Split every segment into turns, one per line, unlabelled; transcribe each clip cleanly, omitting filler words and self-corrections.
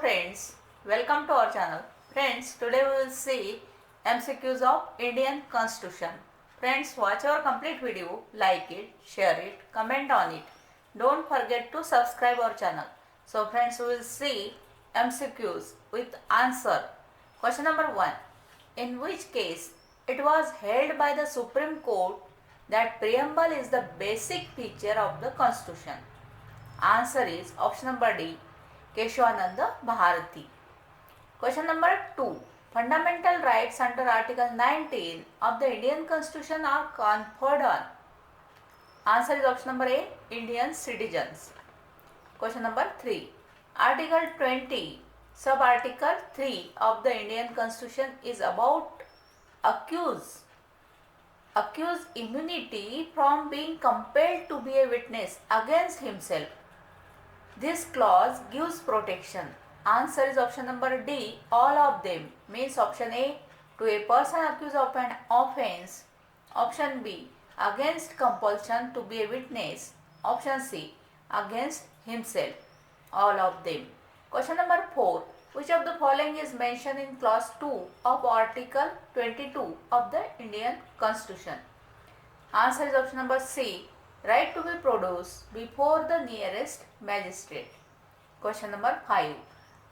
friends, welcome to our channel. Friends, today we will see MCQs of Indian Constitution. Friends, watch our complete video, like it, share it, comment on it. Don't forget to subscribe our channel. So friends, we will see MCQs with answer. Question number 1. In which case it was held by the Supreme Court that preamble is the basic feature of the Constitution? Answer is option number D. Keshavananda Bharati. Question number 2. Fundamental rights under Article 19 of the Indian Constitution are conferred on. Answer is option number A. Indian citizens. Question number 3. Article 20, Sub-Article 3 of the Indian Constitution is about accused immunity from being compelled to be a witness against himself. This clause gives protection. Answer is option number D, all of them. Means option A, to a person accused of an offence. Option B, against compulsion to be a witness. Option C, against himself. All of them. Question number 4. Which of the following is mentioned in clause 2 of Article 22 of the Indian Constitution? Answer is option number C, right to be produced before the nearest magistrate. Question number 5.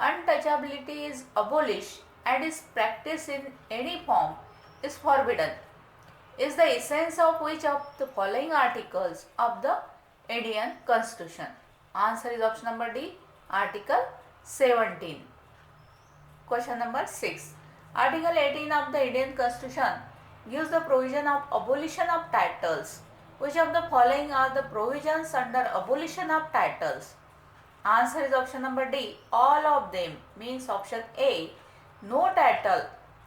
Untouchability is abolished and is practiced in any form is forbidden. Is the essence of which of the following articles of the Indian Constitution? Answer is option number D, Article 17. Question number 6. Article 18 of the Indian Constitution gives the provision of abolition of titles. Which of the following are the provisions under abolition of titles? Answer is option number D, all of them. Means option A, no title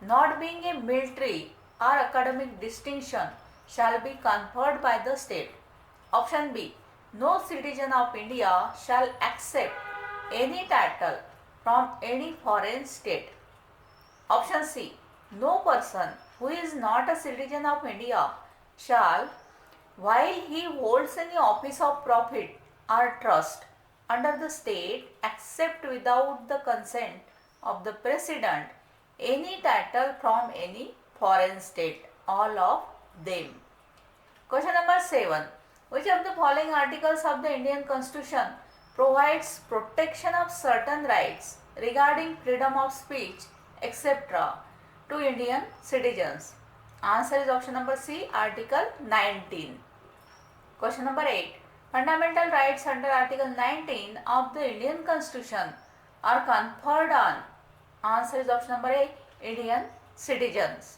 not being a military or academic distinction shall be conferred by the state. Option B, no citizen of India shall accept any title from any foreign state. Option C, no person who is not a citizen of India shall, while he holds any office of profit or trust under the state, accept without the consent of the President any title from any foreign state. All of them. Question number 7. Which of the following articles of the Indian Constitution provides protection of certain rights regarding freedom of speech, etc. to Indian citizens? Answer is option number C, Article 19. Question number 8. Fundamental rights under Article 19 of the Indian Constitution are conferred on. Answer is option number A, Indian citizens.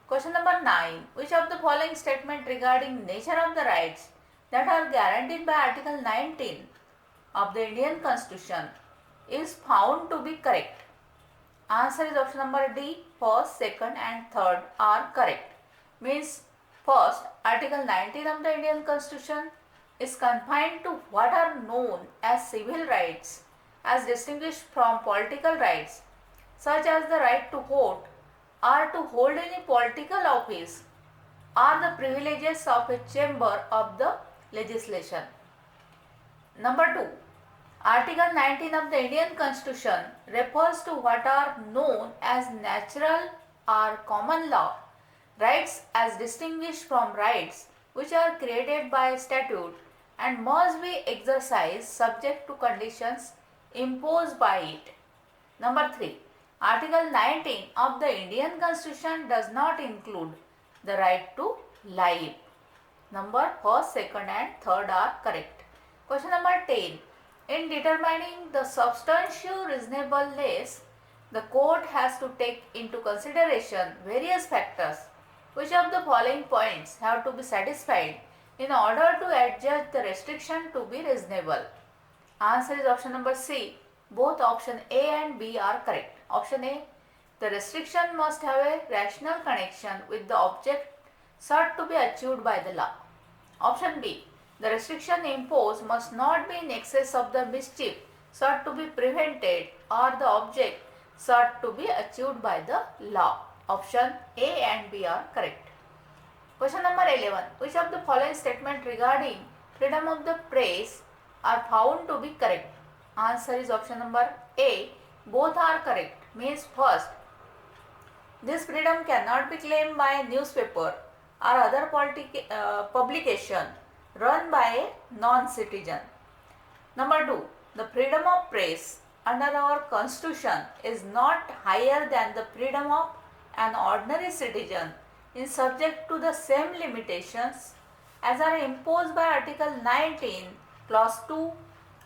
Question number 9. Which of the following statement regarding nature of the rights that are guaranteed by Article 19 of the Indian Constitution is found to be correct? Answer is option number D, first, second and third are correct. Means first, Article 19 of the Indian Constitution is confined to what are known as civil rights as distinguished from political rights, such as the right to vote or to hold any political office or the privileges of a chamber of the legislation. Number 2. Article 19 of the Indian Constitution refers to what are known as natural or common law rights as distinguished from rights which are created by statute and must be exercised subject to conditions imposed by it. Number 3. Article 19 of the Indian Constitution does not include the right to life. Number first, second and third are correct. Question number 10. In determining the substantial reasonableness, the court has to take into consideration various factors. Which of the following points have to be satisfied in order to adjudge the restriction to be reasonable? Answer is option number C. Both option A and B are correct. Option A, the restriction must have a rational connection with the object sought to be achieved by the law. Option B, the restriction imposed must not be in excess of the mischief sought to be prevented or the object sought to be achieved by the law. Option A and B are correct. Question number 11. Which of the following statement regarding freedom of the press are found to be correct? Answer is option number A. Both are correct. Means first, this freedom cannot be claimed by a newspaper or other publication run by a non-citizen. Number 2, the freedom of press under our constitution is not higher than the freedom of an ordinary citizen is subject to the same limitations as are imposed by Article 19, Clause 2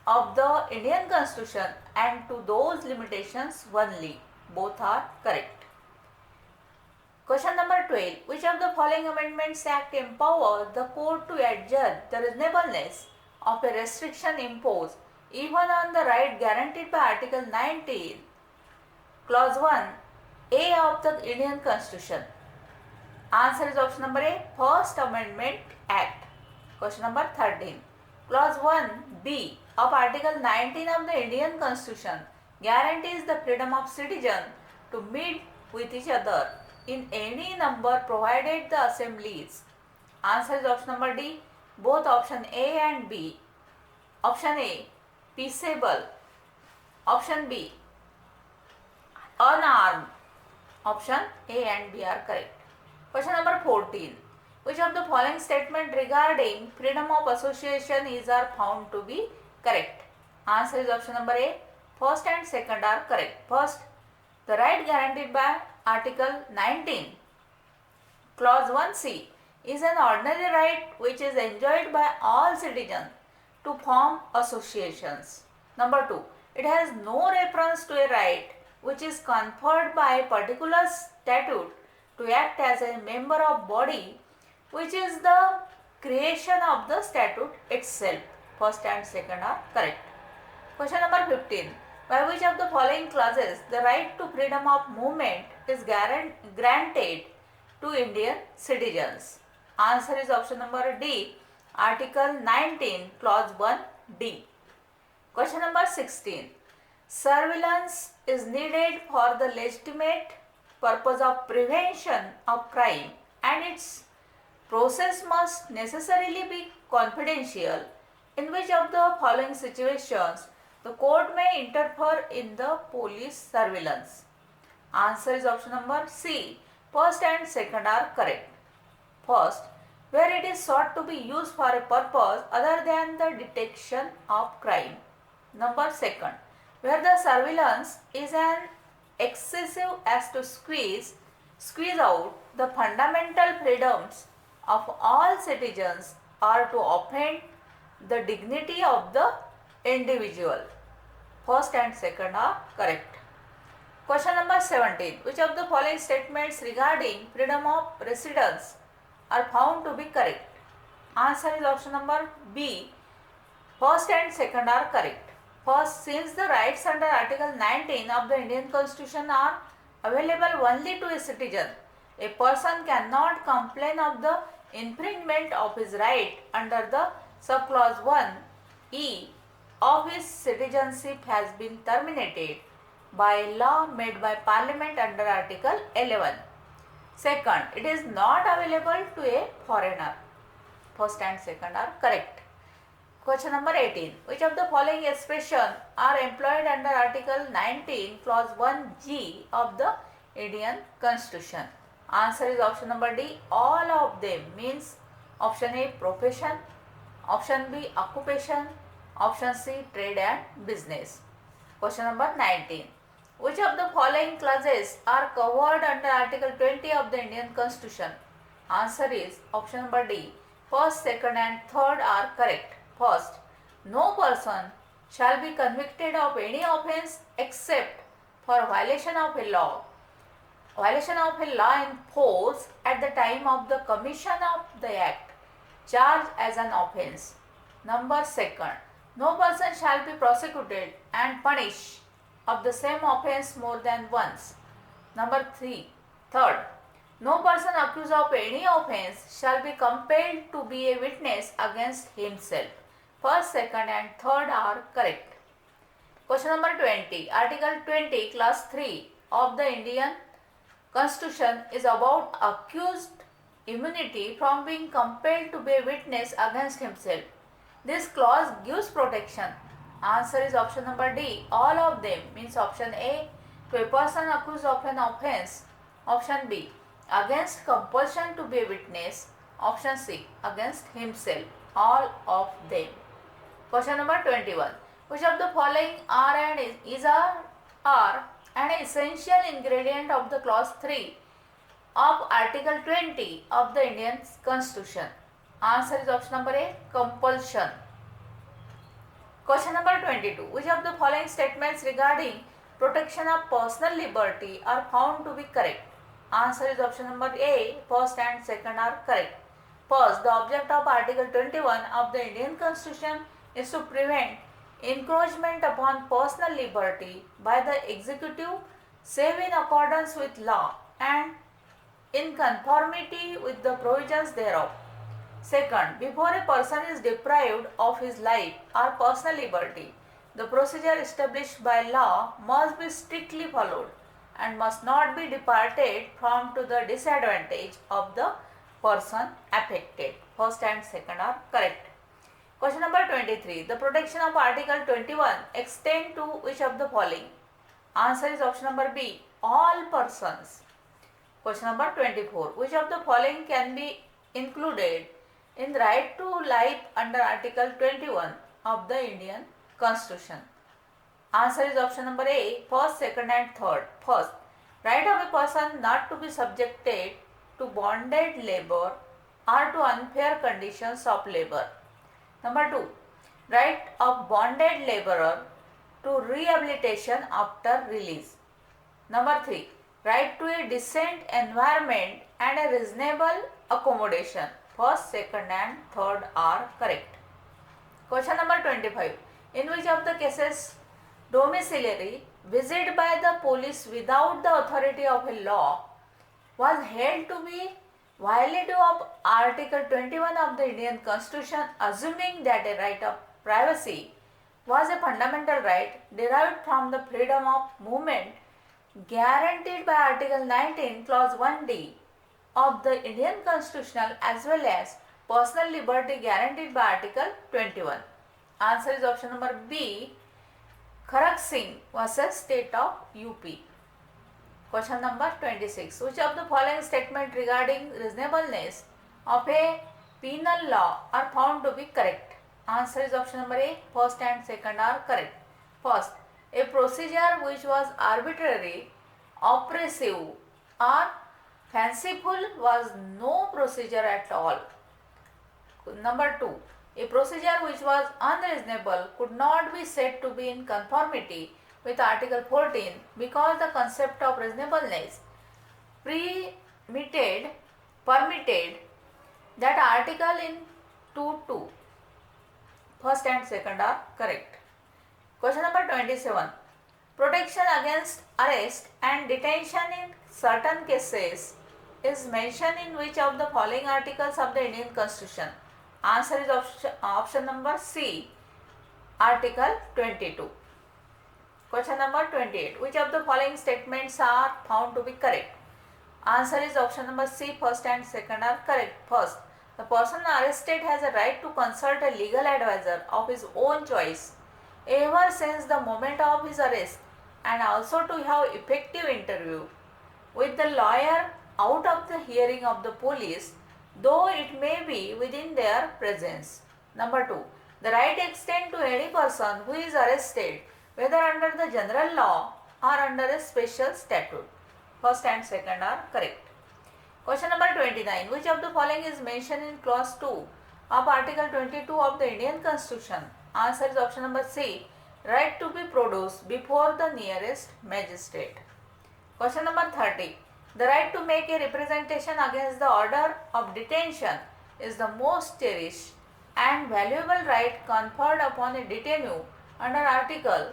of the Indian Constitution, and to those limitations only. Both are correct. Question number 12. Which of the following amendments act empower the court to adjudge the reasonableness of a restriction imposed even on the right guaranteed by Article 19, Clause 1, A of the Indian Constitution? Answer is option number A, First Amendment Act. Question number 13. Clause 1B of Article 19 of the Indian Constitution guarantees the freedom of citizens to meet with each other in any number provided the assemblies. Answer is option number D, both option A and B. Option A, peaceable. Option B, unarmed. Option A and B are correct. Question number 14. Which of the following statement regarding freedom of association is are found to be correct? Answer is option number A. First and second are correct. First, the right guaranteed by Article 19, Clause 1C is an ordinary right which is enjoyed by all citizens to form associations. Number 2, it has no reference to a right which is conferred by a particular statute to act as a member of body which is the creation of the statute itself. First and second are correct. Question number 15. By which of the following clauses the right to freedom of movement is granted to Indian citizens? Answer is option number D, Article 19, Clause 1D. Question number 16. Surveillance is needed for the legitimate purpose of prevention of crime and its process must necessarily be confidential. In which of the following situations the court may interfere in the police surveillance? Answer is option number C. First and second are correct. First, where it is sought to be used for a purpose other than the detection of crime. Number second, where the surveillance is an excessive as to squeeze out the fundamental freedoms of all citizens or to offend the dignity of the individual. First and second are correct. Question number 17. Which of the following statements regarding freedom of residence are found to be correct? Answer is option number B. First and second are correct. First, since the rights under Article 19 of the Indian Constitution are available only to a citizen, a person cannot complain of the infringement of his right under the subclause 1E of his citizenship has been terminated by law made by Parliament under Article 11. Second, it is not available to a foreigner. First and second are correct. Question number 18. Which of the following expressions are employed under Article 19, Clause 1G of the Indian Constitution? Answer is option number D. All of them means option A, profession, option B, occupation, option C, trade and business. Question number 19. Which of the following clauses are covered under Article 20 of the Indian Constitution? Answer is option number D. First, second and third are correct. First, no person shall be convicted of any offence except for violation of a law in force at the time of the commission of the act charged as an offence. Number second, no person shall be prosecuted and punished of the same offence more than once. Number third, no person accused of any offence shall be compelled to be a witness against himself. First, second and third are correct. Question number 20. Article 20, Clause 3 of the Indian Constitution is about accused immunity from being compelled to be a witness against himself. This clause gives protection Answer is option number D, all of them, means option A, to a person accused of an offence. Option B, against compulsion to be a witness. Option C, against himself, all of them. Question number 21. Which of the following are an essential ingredient of the clause 3 of Article 20 of the Indian Constitution? Answer is option number A, compulsion. Question number 22. Which of the following statements regarding protection of personal liberty are found to be correct? Answer is option number A, first and second are correct. First, the object of Article 21 of the Indian Constitution is to prevent encroachment upon personal liberty by the executive save in accordance with law and in conformity with the provisions thereof. Second, before a person is deprived of his life or personal liberty, the procedure established by law must be strictly followed and must not be departed from to the disadvantage of the person affected. First and second are correct. Question number 23. The protection of Article 21 extend to which of the following? Answer is option number B, all persons. Question number 24. Which of the following can be included in right to life under Article 21 of the Indian Constitution? Answer is option number A, first, second and third. First, right of a person not to be subjected to bonded labor or to unfair conditions of labor. Number 2, right of bonded laborer to rehabilitation after release. Number 3, right to a decent environment and a reasonable accommodation. First, second and third are correct. Question number 25. In which of the cases domiciliary visit by the police without the authority of a law was held to be violative of Article 21 of the Indian Constitution, assuming that a right of privacy was a fundamental right derived from the freedom of movement guaranteed by Article 19, Clause 1D of the Indian Constitution, as well as personal liberty guaranteed by Article 21. Answer is option number B, Kharak Singh versus State of UP. Question number 26. Which of the following statement regarding reasonableness of a penal law are found to be correct? Answer is option number A, first and second are correct. First, a procedure which was arbitrary, oppressive or fanciful was no procedure at all. Number 2, a procedure which was unreasonable could not be said to be in conformity with Article 14 because the concept of reasonableness permitted that article in 2.2. First and second are correct. Question number 27. Protection against arrest and detention in certain cases is mentioned in which of the following articles of the Indian Constitution? Answer is option number C, Article 22. Question number 28. Which of the following statements are found to be correct? Answer is option number C, first and second are correct. First, the person arrested has a right to consult a legal advisor of his own choice ever since the moment of his arrest, and also to have effective interview with the lawyer out of the hearing of the police, though it may be within their presence. Number 2, the right extends to any person who is arrested whether under the general law or under a special statute. First and second are correct. Question number 29. Which of the following is mentioned in clause 2 of Article 22 of the Indian Constitution? Answer is option number C, right to be produced before the nearest magistrate. Question number 30. The right to make a representation against the order of detention is the most cherished and valuable right conferred upon a detainee under Article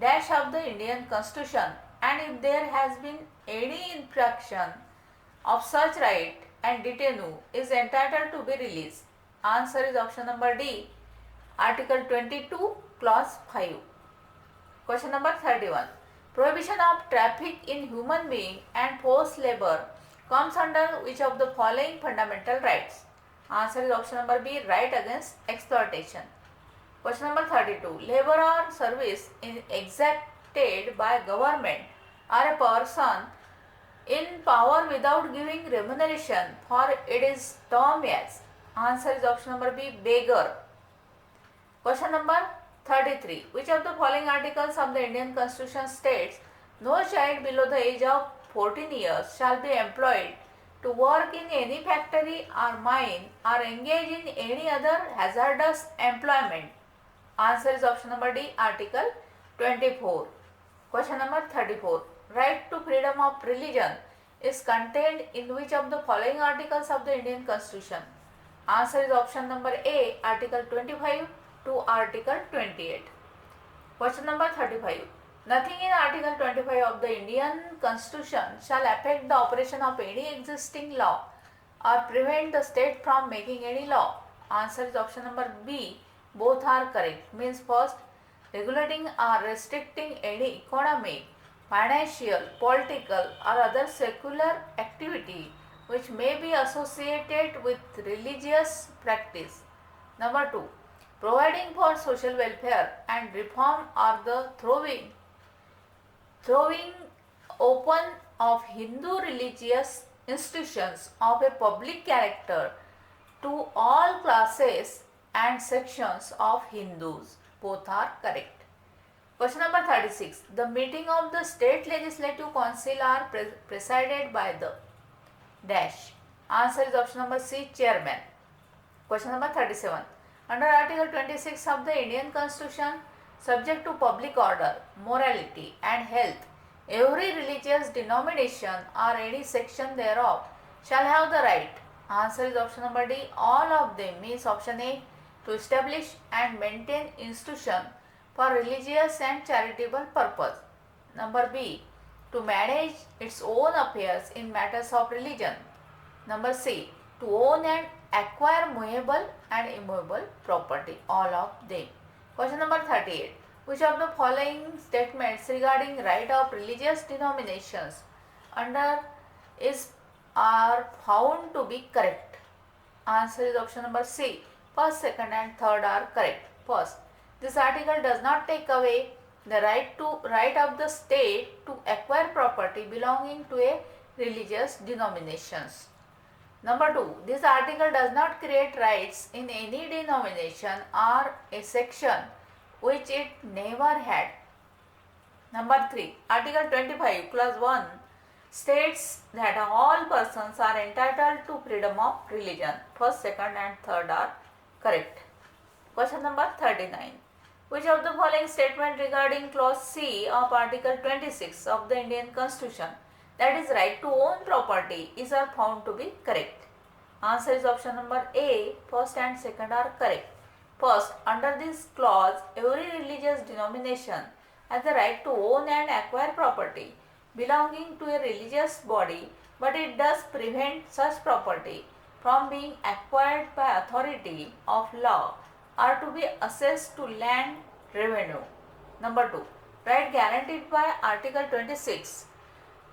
dash of the Indian Constitution, and if there has been any infraction of such right and detainee is entitled to be released. Answer is option number D, Article 22, Clause 5. Question number 31. Prohibition of traffic in human being and forced labor comes under which of the following fundamental rights? Answer is option number B, right against exploitation. Question number 32. Labor or service is exacted by government or a person in power without giving remuneration for it is termed as. Answer is option number B, beggar. Question number 33. Which of the following articles of the Indian Constitution states no child below the age of 14 years shall be employed to work in any factory or mine or engage in any other hazardous employment? Answer is option number D, Article 24. Question number 34. Right to freedom of religion is contained in which of the following articles of the Indian Constitution? Answer is option number A, Article 25 to Article 28. Question number 35. Nothing in Article 25 of the Indian Constitution shall affect the operation of any existing law or prevent the state from making any law. Answer is option number B. Both are correct. Means first, regulating or restricting any economic, financial, political or other secular activity which may be associated with religious practice. Number 2. Providing for social welfare and reform or the throwing open of Hindu religious institutions of a public character to all classes and sections of Hindus. Both are correct. Question number 36. The meeting of the State Legislative Council are presided by the dash. Answer is option number C, chairman. Question number 37. Under Article 26 of the Indian Constitution, subject to public order, morality and health, every religious denomination or any section thereof shall have the right. Answer is option number D, all of them. Means option A, to establish and maintain institution for religious and charitable purpose. Number B, to manage its own affairs in matters of religion. Number C, to own and acquire movable and immovable property, all of them. Question number 38. Which of the following statements regarding right of religious denominations under are found to be correct? Answer is option number C. First, second and third are correct. First, this article does not take away the right of the state to acquire property belonging to a religious denominations. Number 2, this article does not create rights in any denomination or a section which it never had. Number 3, Article 25 Clause 1 states that all persons are entitled to freedom of religion. First, second and third are correct. Question number 39. Which of the following statement regarding Clause C of Article 26 of the Indian Constitution, that is right to own property, is found to be correct? Answer is option number A. First and second are correct. First, under this clause, every religious denomination has the right to own and acquire property belonging to a religious body, but it does prevent such property from being acquired by authority of law or to be assessed to land revenue. Number 2, right guaranteed by Article 26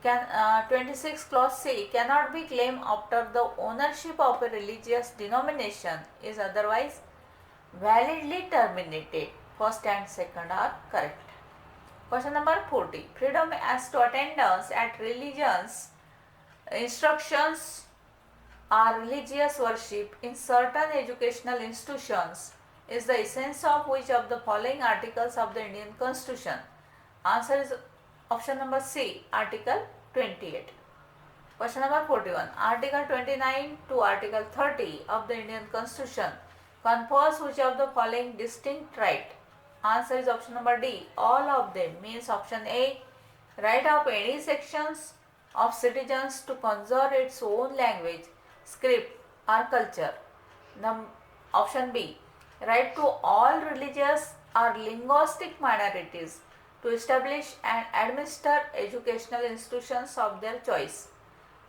26 Clause C cannot be claimed after the ownership of a religious denomination is otherwise validly terminated. First and second are correct. Question number 40. Freedom as to attendance at religions, instructions or religious worship in certain educational institutions is the essence of which of the following articles of the Indian Constitution? Answer is option number C, Article 28. Question number 41. Article 29 to Article 30 of the Indian Constitution confers which of the following distinct right? Answer is option number D, all of them. Means option A, right of any sections of citizens to conserve its own language, script or culture. Option B, right to all religious or linguistic minorities to establish and administer educational institutions of their choice.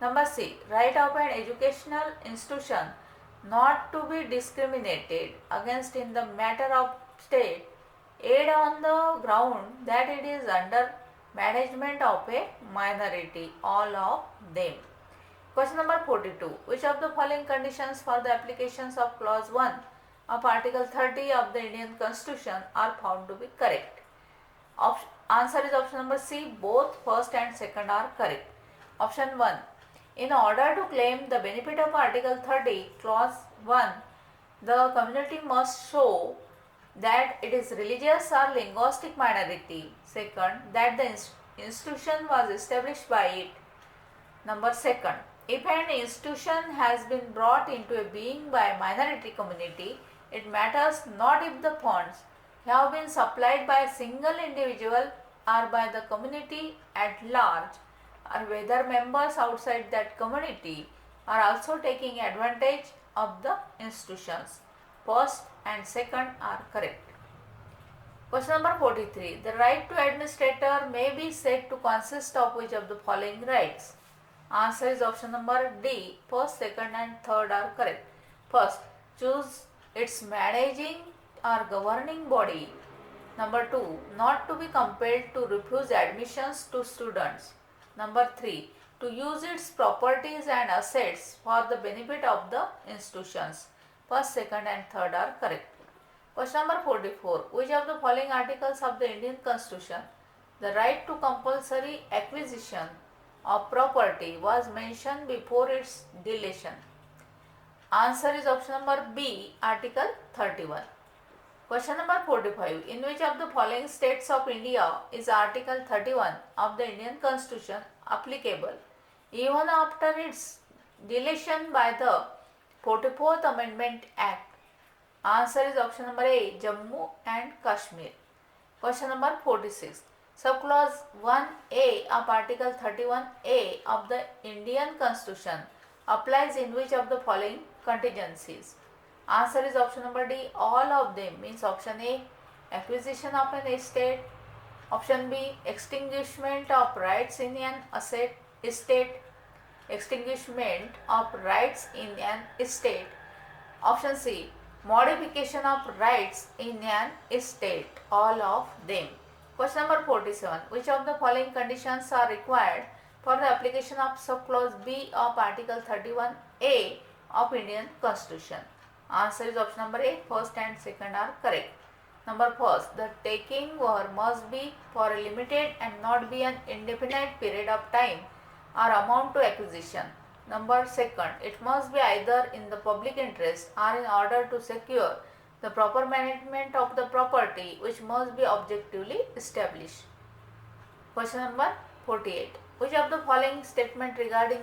Number C, right of an educational institution not to be discriminated against in the matter of state aid on the ground that it is under management of a minority, all of them. Question number 42. Which of the following conditions for the applications of clause 1 of Article 30 of the Indian Constitution are found to be correct. Answer is option number C. Both first and second are correct. Option 1. In order to claim the benefit of Article 30, Clause 1, the community must show that it is religious or linguistic minority. Second, that the institution was established by it. Number second, if an institution has been brought into a being by a minority community, it matters not if the funds have been supplied by a single individual or by the community at large, or whether members outside that community are also taking advantage of the institutions. First and second are correct. Question number 43. The right to administrator may be said to consist of which of the following rights? Answer is option number D. First, second and third are correct. First, choose its managing or governing body. Number 2. Not to be compelled to refuse admissions to students. Number 3. To use its properties and assets for the benefit of the institutions. First, second and third are correct. Question number 44. Which of the following articles of the Indian Constitution, the right to compulsory acquisition of property, was mentioned before its deletion? Answer is option number B. Article 31. Question number 45. In which of the following states of India is Article 31 of the Indian Constitution applicable even after its deletion by the 44th Amendment Act? Answer is option number A. Jammu and Kashmir. Question number 46. Subclause 1A of Article 31A of the Indian Constitution applies in which of the following contingencies? Answer is option number D. All of them, means option A. Acquisition of an estate. Option B. Extinguishment of rights in an estate. Extinguishment of rights in an estate. Option C. Modification of rights in an estate. All of them. Question number 47. Which of the following conditions are required for the application of subclause B of Article 31A of Indian Constitution? Answer is option number A. First and second are correct. Number first, the taking over must be for a limited and not be an indefinite period of time or amount to acquisition. Number second, it must be either in the public interest or in order to secure the proper management of the property, which must be objectively established. Question number 48. Which of the following statement regarding